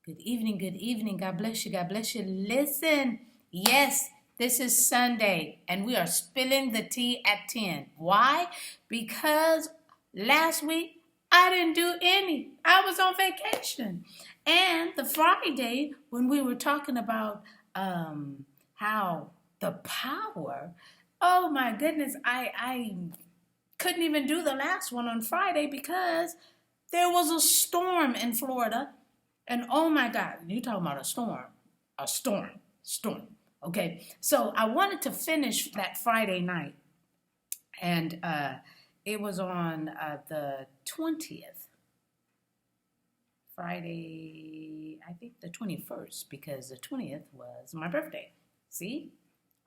Good evening, good evening. God bless you, God bless you. Listen, yes, this is Sunday, and we are spilling the tea at 10. Why? Because last week I didn't do any. I was on vacation. And the Friday, when we were talking about how the power, oh my goodness, I couldn't even do the last one on Friday because there was a storm in Florida. And oh my God, you talking about a storm. Okay, so I wanted to finish that Friday night, and it was on the 20th, Friday, I think the 21st, because the 20th was my birthday. See,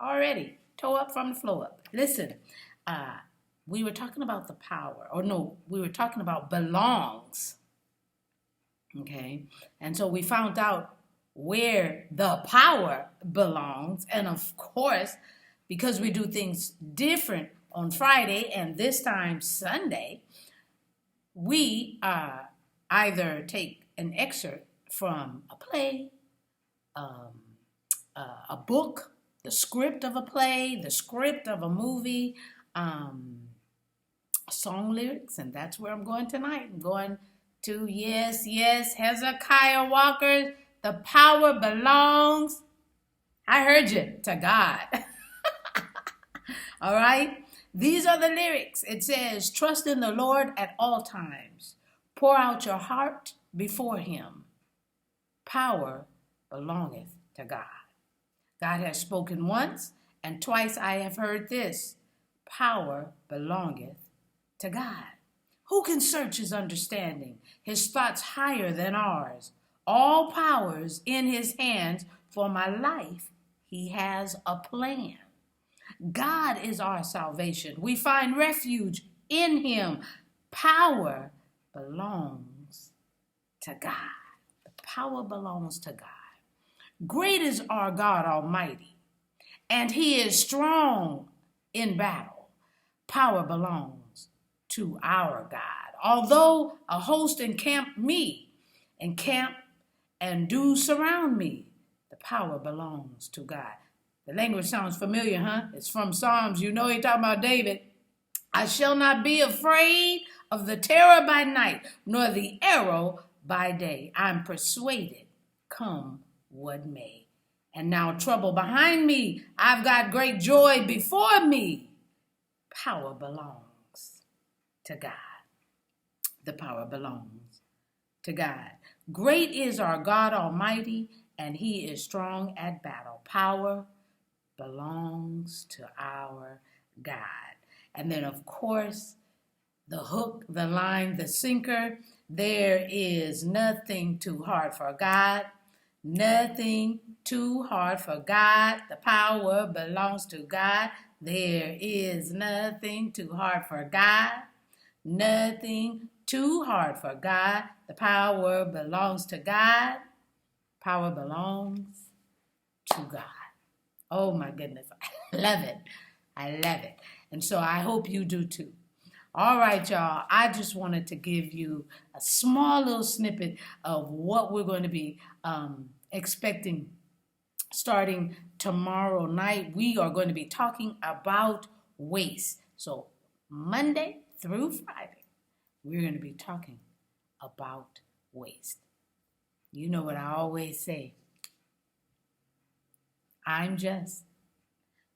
already, toe up from the floor up. Listen, we were talking about the power, we were talking about belongs. Okay, and so we found out where the power belongs. And of course, because we do things different on Friday and this time Sunday, we either take an excerpt from a play, a book, the script of a play, the script of a movie, song lyrics, and that's where I'm going tonight. I'm going to, yes, Hezekiah Walker, the power belongs, I heard you, to God. All right? These are the lyrics. It says, trust in the Lord at all times. Pour out your heart before him. Power belongeth to God. God has spoken once, and twice I have heard this. Power belongeth to God. Who can search his understanding? His thoughts higher than ours. All powers in his hands. For my life, he has a plan. God is our salvation. We find refuge in him. Power belongs to God. The power belongs to God. Great is our God Almighty, and he is strong in battle. Power belongs to our God. Although a host encamp and do surround me, the power belongs to God. The language sounds familiar, huh? It's from Psalms. You know, he's talking about David. I shall not be afraid of the terror by night, nor the arrow by day. I'm persuaded, come what may. And now trouble behind me. I've got great joy before me. Power belongs to God. The power belongs to God. Great is our God Almighty, and he is strong at battle. Power belongs to our God. And then, of course, the hook, the line, the sinker. There is nothing too hard for God. Nothing too hard for God. The power belongs to God. There is nothing too hard for God. Nothing too hard for God. The power belongs to God. Power belongs to God. Oh my goodness. I love it. I love it. And so I hope you do too. All right, y'all. I just wanted to give you a small little snippet of what we're going to be expecting starting tomorrow night. We are going to be talking about waste. So Monday through Friday, we're going to be talking about waste. You know what I always say. I'm just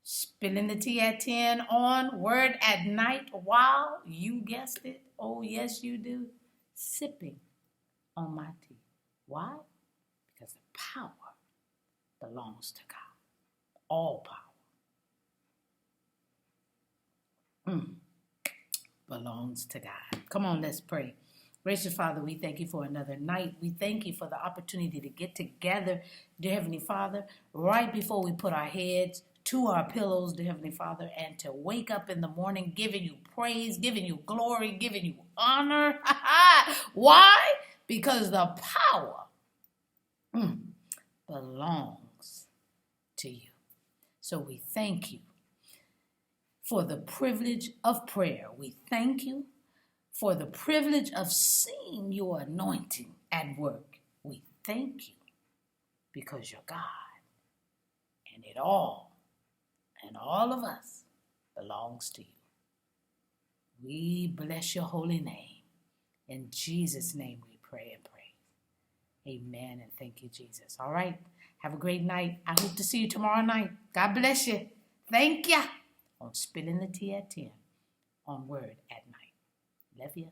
spilling the tea at 10 on Word at Night while, you guessed it, oh yes you do, sipping on my tea. Why? Because the power belongs to God. All power belongs to God. Come on, let's pray. Gracious Father, we thank you for another night. We thank you for the opportunity to get together, dear Heavenly Father, right before we put our heads to our pillows, dear Heavenly Father, and to wake up in the morning giving you praise, giving you glory, giving you honor. Why? Because the power belongs to you. So we thank you for the privilege of prayer. We thank you for the privilege of seeing your anointing at work. We thank you because you're God. And it all, and all of us, belongs to you. We bless your holy name. In Jesus' name we pray and praise. Amen, and thank you, Jesus. All right, have a great night. I hope to see you tomorrow night. God bless you. Thank you on Spilling the Tea at 10 on Word at Night. Love you.